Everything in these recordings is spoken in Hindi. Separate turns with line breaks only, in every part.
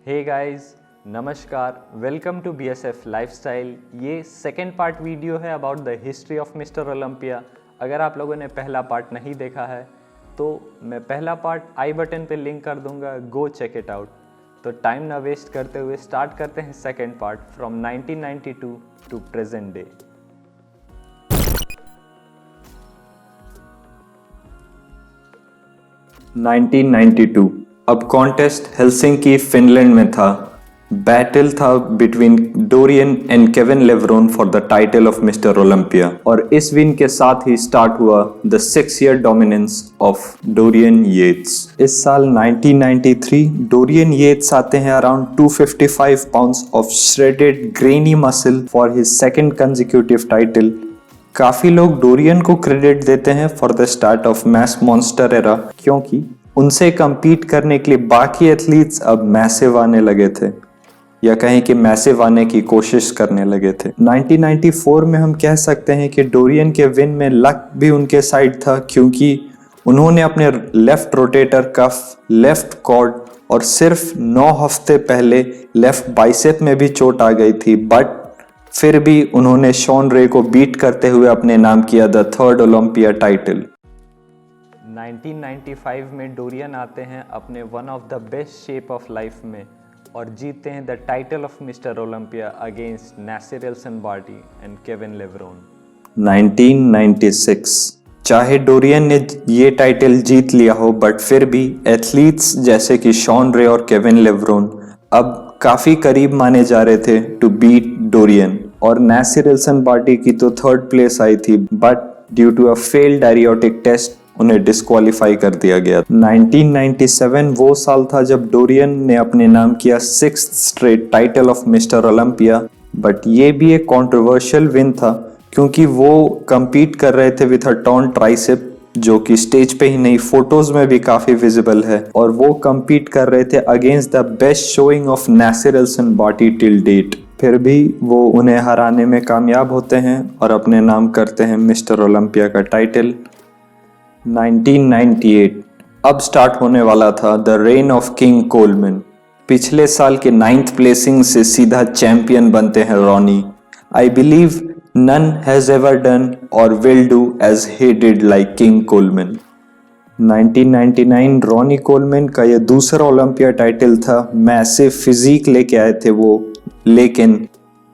हे गाइस, नमस्कार, वेलकम टू BSF लाइफस्टाइल। ये सेकेंड पार्ट वीडियो है about the history of Mister Olympia. अगर आप लोगों ने पहला पार्ट नहीं देखा है तो मैं पहला पार्ट आई बटन पे लिंक कर दूंगा, गो चेक इट आउट। तो टाइम ना वेस्ट करते हुए स्टार्ट करते हैं second part from 1992 to present day. अब कॉन्टेस्ट हेलसिंकी फिनलैंड में था। बैटल था between Dorian and Kevin Levrone for the title of Mister Olympia, और इस विन के साथ ही स्टार्ट हुआ the 6-year dominance of Dorian Yates. इस साल 1993 डोरियन येट्स आते हैं around 255 pounds of shredded granny muscle for his second consecutive title. काफी लोग डोरियन को क्रेडिट देते हैं for the start of mass monster era, क्योंकि उनसे कम्पीट करने के लिए बाकी एथलीट्स अब मैसिव आने लगे थे, या कहें कि मैसिव आने की कोशिश करने लगे थे। 1994 में हम कह सकते हैं कि डोरियन के विन में लक भी उनके साइड था, क्योंकि उन्होंने अपने left rotator cuff, left quad और सिर्फ 9 हफ्ते पहले लेफ्ट बाइसेप में भी चोट आ गई थी, बट फिर भी उन्होंने शॉन रे को बीट करते हुए अपने नाम किया द 3rd ओलंपिया टाइटल। 1995 में डोरियन आते हैं अपने one of the best shape of life में और जीतते हैं the title of Mister Olympia against Nasser El Sonbaty and Kevin Levrone. 1996 चाहे डोरियन ने ये टाइटल जीत लिया हो, बट फिर भी एथलीट्स जैसे कि शॉन रे और केविन लेवरोन अब काफी करीब माने जा रहे थे टू बीट डोरियन, और नासिर एल-सनबाती की तो 3rd प्लेस आई थी, but due to a failed diuretic test उन्हें डिस्क्वालीफाई कर दिया गया। 1997 वो साल था जब डोरियन ने अपने नाम किया 6th straight title of Mister Olympia, but ये भी एक कंट्रोवर्शियल विन था, क्योंकि वो compete कर रहे थे विथ अ टॉर्न ट्राइसेप, जो कि स्टेज पे ही नहीं फोटोज में भी काफी विजिबल है, और वो compete कर रहे थे against the best showing of Nasser El Sonbaty till date. फिर भी वो उन्हें हराने में कामयाब होते हैं और अपने नाम करते हैं मिस्टर ओलंपिया का टाइटल। 1998 अब स्टार्ट होने वाला था the rain of king Coleman. पिछले साल के 9th प्लेसिंग से सीधा चैंपियन बनते हैं Ronnie. I believe none has ever done और will do as he did like king Coleman. 1999 Ronnie Coleman का यह दूसरा ओलंपिया टाइटल था। मैसिव फिजिक लेके आए थे वो, लेकिन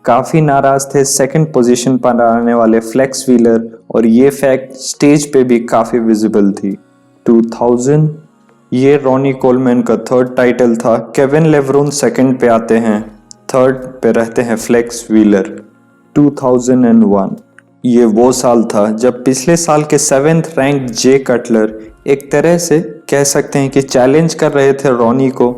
काफी नाराज थे सेकंड पोजीशन पर आने वाले फ्लेक्स व्हीलर, और ये फैक्ट स्टेज पे भी काफी विजिबल थी। 2000 ये रॉनी कोलमैन का 3rd टाइटल था। केविन लेवरोन सेकंड पे आते हैं, 3rd पे रहते हैं फ्लेक्स व्हीलर। 2001 ये वो साल था जब पिछले साल के 7th रैंक जे कटलर एक तरह से कह सकते हैं कि चैलेंज कर रहे थे रॉनी को,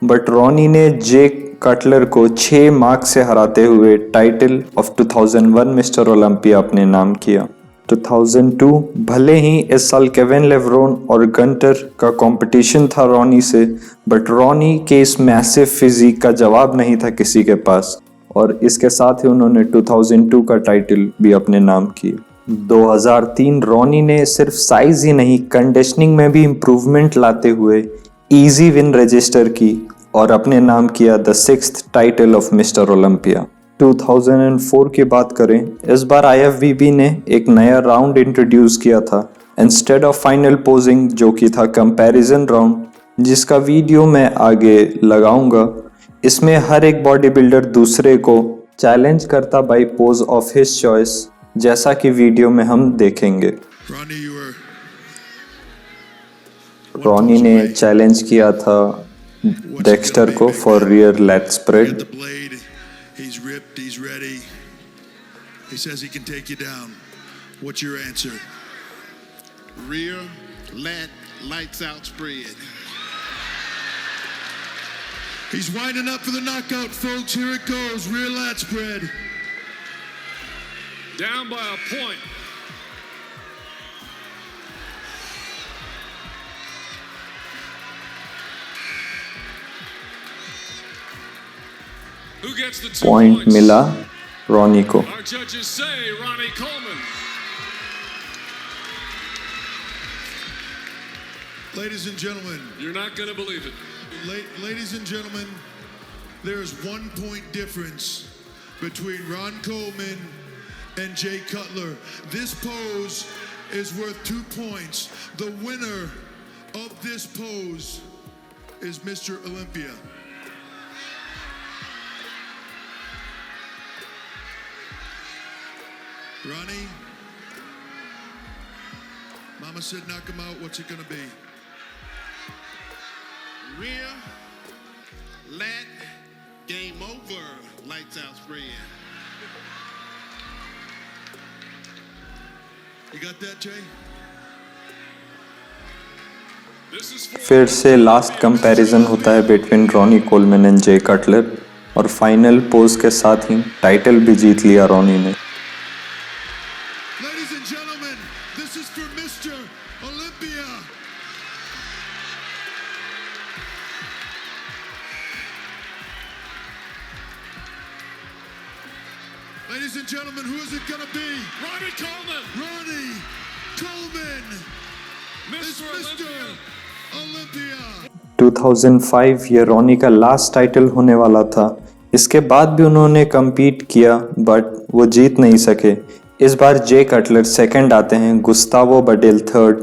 बट रॉनी ने जे कटलर को 6 मार्क्स से हराते हुए टाइटल ऑफ 2001 मिस्टर ओलंपिया अपने नाम किया। 2002 भले ही इस साल केविन लेवरोन और गंटर का कंपटीशन था रॉनी से, बट रॉनी के इस मैसिव फिजिक का जवाब नहीं था किसी के पास, और इसके साथ ही उन्होंने 2002 का टाइटल भी अपने नाम किया। 2003 रॉनी ने सिर्फ साइज ही नहीं कंडीशनिंग में भी इम्प्रूवमेंट लाते हुए इजी विन रजिस्टर की और अपने नाम किया the 6th title of Mister Olympia. 2004 की बात करें, इस बार IFBB ने एक नया राउंड इंट्रोड्यूस किया था इंस्टेड ऑफ फाइनल पोजिंग, जो कि था कंपैरिजन राउंड, जिसका वीडियो मैं आगे लगाऊंगा। इसमें हर एक बॉडी बिल्डर दूसरे को चैलेंज करता by pose of his choice, जैसा कि वीडियो में हम देखेंगे। रॉनी ने चैलेंज किया था डेक्स्टर को for rear lat spread.
He's ripped, he's ready. He says he can take you down. What's your answer?
Rear lat lights out spread.
He's winding up for the knockout, folks. Here it goes. Rear lat spread.
Down by a point. Who gets the 2
point
points?
मिला रॉनी को।
Our judges say Ronnie Coleman.
Ladies and gentlemen.
You're not going to believe it.
Ladies and gentlemen, There's 1 point difference between Ron Coleman and Jay Cutler. This pose is worth 2 points. The winner of this pose is Mr. Olympia. Ronnie, Mama said knock him out. What's it gonna be?
Rear, lat, game over. Lights out spread.
You got that, Jay?
This is for
फिर से लास्ट कंपैरिजन होता है between Ronnie Coleman and J Cutler और फाइनल पोज के साथ ही टाइटल भी जीत लिया रॉनी ने।
Ladies and gentlemen, this is for Mr. Olympia. Ladies and gentlemen, who is it gonna be?
Ronnie Coleman,
Ronnie Coleman is
Mr.
Mr.
Olympia.
Olympia.
2005 ये रॉनी का लास्ट टाइटल होने वाला था। इसके बाद भी उन्होंने कम्पीट किया बट वो जीत नहीं सके। इस बार जे कटलर सेकंड आते हैं, Gustavo Badell third.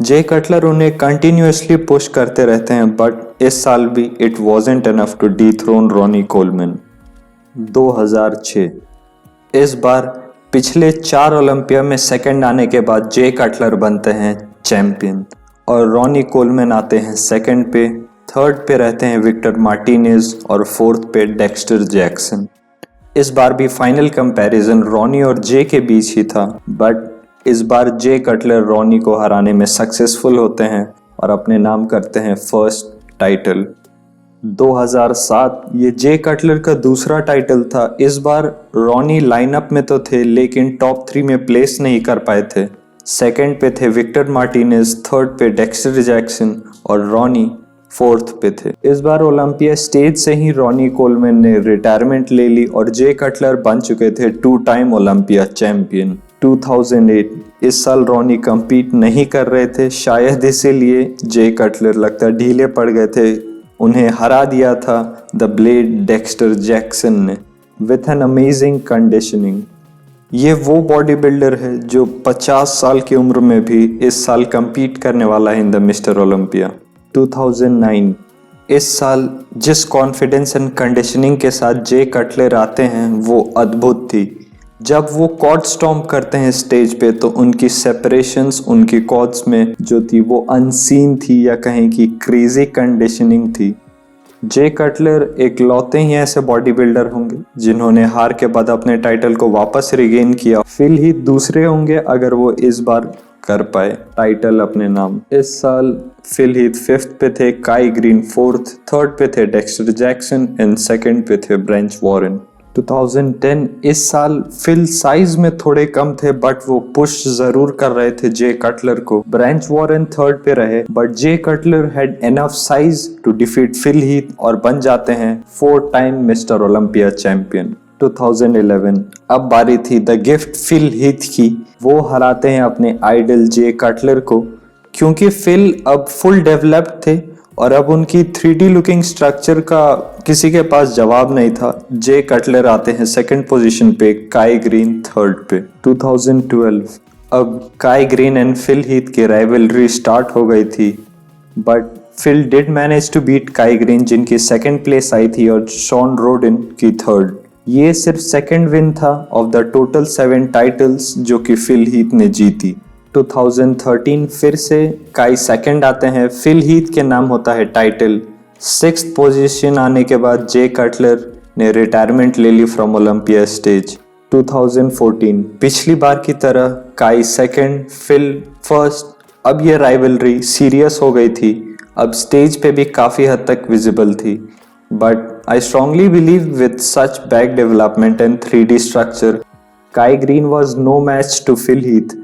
Jay Cutler उन्हें कंटिन्यूअसली पुश करते रहते हैं बट इस साल भी it wasn't enough to dethrone Ronnie Coleman. 2006 इस बार पिछले 4 ओलंपिया में सेकंड आने के बाद जे कटलर बनते हैं चैंपियन और रॉनी कोलमैन आते हैं सेकंड पे। थर्ड पे रहते हैं विक्टर मार्टिनेज और फोर्थ पे डेक्स्टर जैक्सन। इस बार भी फाइनल कंपैरिजन रॉनी और जे के बीच ही था बट इस बार जे कटलर रॉनी को हराने में सक्सेसफुल होते हैं और अपने नाम करते हैं फर्स्ट टाइटल। 2007 ये जे कटलर का दूसरा टाइटल था। इस बार रॉनी लाइनअप में तो थे लेकिन टॉप 3 में प्लेस नहीं कर पाए थे। सेकंड पे थे विक्टर मार्टिनेज, थर्ड पे डेक्स्टर जैक्सन और रॉनी फोर्थ पे थे। इस बार ओलंपिया स्टेज से ही रॉनी कोलमैन ने रिटायरमेंट ले ली और जे कटलर बन चुके थे 2 टाइम ओलंपिया चैंपियन। 2008 इस साल रॉनी कम्पीट नहीं कर रहे थे, शायद इसीलिए जे कटलर लगता ढीले पड़ गए थे। उन्हें हरा दिया था द ब्लेड डेक्स्टर जैक्सन ने विथ एन अमेजिंग कंडीशनिंग। ये वो बॉडी बिल्डर है जो 50 साल की उम्र में भी इस साल कम्पीट करने वाला है इन द मिस्टर ओलंपिया। 2009 इस साल जिस कॉन्फिडेंस एंड कंडीशनिंग के साथ जे कटलर आते हैं वो अद्भुत थी। जब वो कॉर्ड स्टॉम्प करते हैं स्टेज पे तो उनकी सेपरेशंस उनकी कॉर्ड्स में जो थी वो अनसीन थी या कहें कि क्रेजी कंडीशनिंग थी। जे कटलर एक लौते ही ऐसे बॉडी बिल्डर होंगे जिन्होंने हार के बाद अपने टाइटल को वापस रिगेन किया। फिल ही दूसरे होंगे अगर वो इस बार कर पाए टाइटल अपने नाम। इस साल फिल ही 5th पे थे, काई ग्रीन 4th, 3rd पे थे डेक्स्टर जैक्सन एंड 2nd पे थे ब्रेंच वॉरेन। 2010 इस साल फिल साइज में थोड़े कम थे बट वो पुश जरूर कर रहे थे जे कटलर को। ब्रेंच वॉरेन 3rd पे रहे but Jay Cutler had enough size to defeat Phil Heath और बन जाते हैं 4 टाइम मिस्टर ओलंपिया चैंपियन। 2011 अब बारी थी द गिफ्ट फिल हीथ की। वो हराते हैं अपने आइडल जे कटलर को क्योंकि फिल अब फुल डेवलप्ड थे और अब उनकी 3D लुकिंग स्ट्रक्चर का किसी के पास जवाब नहीं था। जे कटलर आते हैं 2nd पोजीशन पे, काई ग्रीन 3rd पे। 2012 अब Kai Greene and Phil Heath की राइवलरी स्टार्ट हो गई थी but Phil did manage to beat Kai Greene जिनकी 2nd प्लेस आई थी और शॉन रोडन की 3rd। ये सिर्फ 2nd विन था ऑफ द टोटल 7 टाइटल्स जो कि फिल हीथ ने जीती। 2013 फिर से काई 2nd आते हैं, फिल हीथ के नाम होता है टाइटल। 6th पोजीशन आने के बाद जे कटलर ने रिटायरमेंट ले ली फ्रॉम ओलंपिया स्टेज। 2014 पिछली बार की तरह काई 2nd, फिल 1st। अब ये राइवलरी सीरियस हो गई थी, अब स्टेज पे भी काफी हद तक विजिबल थी but I strongly believe with such back development and 3D structure Kai Greene was no match to Phil Heath.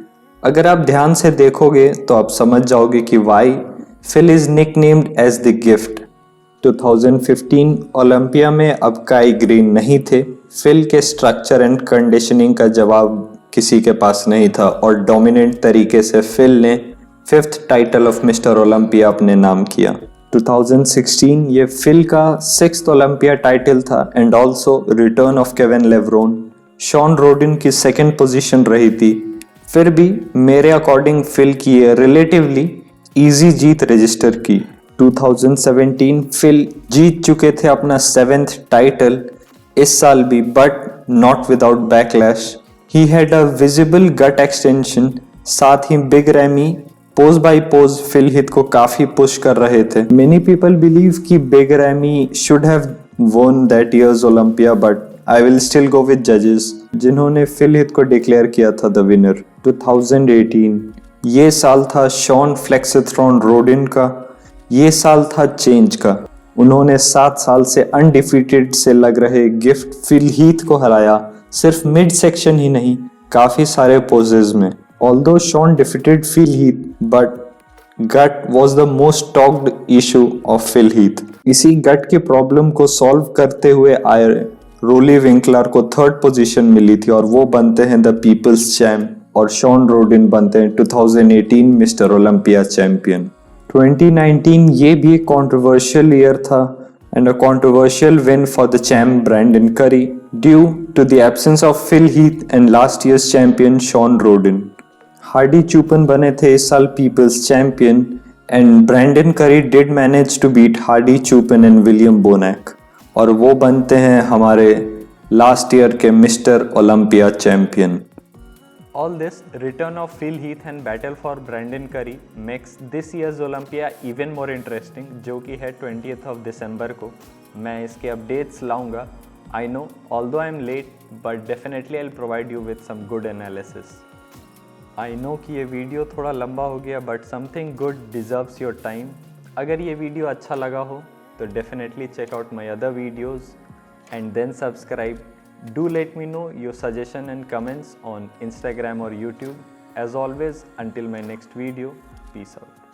अगर आप ध्यान से देखोगे तो आप समझ जाओगे कि why Phil is nicknamed as the gift. 2015 Olympia में अब काई ग्रीन नहीं थे। फिल के स्ट्रक्चर एंड कंडीशनिंग का जवाब किसी के पास नहीं था और डोमिनेंट तरीके से फिल ने 5th title of Mister Olympia अपने नाम किया। 2016 ये फिल का 6th ओलंपिया टाइटल था and also return of Kevin Levrone. Shawn Rhoden की सेकंड पोजीशन रही थी। फिर भी मेरे अकॉर्डिंग फिल की ये रिलेटिवली इजी जीत रजिस्टर की। 2017 फिल जीत चुके थे अपना 7th टाइटल इस साल भी, but not without backlash. He had a visible gut extension, साथ ही big Ramy pose by pose Phil Heath को काफी पुश कर रहे थे। मेनी पीपल बिलीव कि big Ramy should have won that year's Olympia, but I will still go with जजेस जिन्होंने फिल हित को डिक्लेयर किया था द विनर। 2018 ये साल था शॉन फ्लेक्सथ्रॉन रोडिन का, ये साल था चेंज का। उन्होंने 7 साल से अनडिफीटेड से लग रहे गिफ्ट फिल हीथ को हराया, सिर्फ मिड सेक्शन ही नहीं काफी सारे पोजेज में। Although Shawn defeated Phil Heath, but gut was the most talked issue of Phil Heath. इसी गट के प्रॉब्लम को सॉल्व करते हुए आए रोली विंकलर को 3rd पोजीशन मिली थी और वो बनते हैं द पीपल्स चैम्प, और शॉन रोडिन बनते हैं 2018 मिस्टर ओलंपिया चैंपियन। 2019 ये भी एक कंट्रोवर्शियल ईयर था and a controversial win for the champ Brandon Curry due to the absence of Phil Heath and last year's champion Shawn Roden. Hadi Choopan बने थे इस साल people's champion and Brandon Curry did manage to beat Hadi Choopan and William Bonac, और वो बनते हैं हमारे लास्ट ईयर के mister Olympia champion.
All this return of Phil Heath and battle for Brandon Curry makes this year's Olympia even more interesting, जो कि है 20th of December को। मैं इसके updates लाऊंगा। I know, although I am late, but definitely I'll provide you with some good analysis. I know कि ये वीडियो थोड़ा लंबा हो गया, but something good deserves your time. अगर ये वीडियो अच्छा लगा हो तो definitely check out my other videos and then subscribe. Do let me know your suggestion and comments on Instagram or YouTube. As always, until my next video, peace out.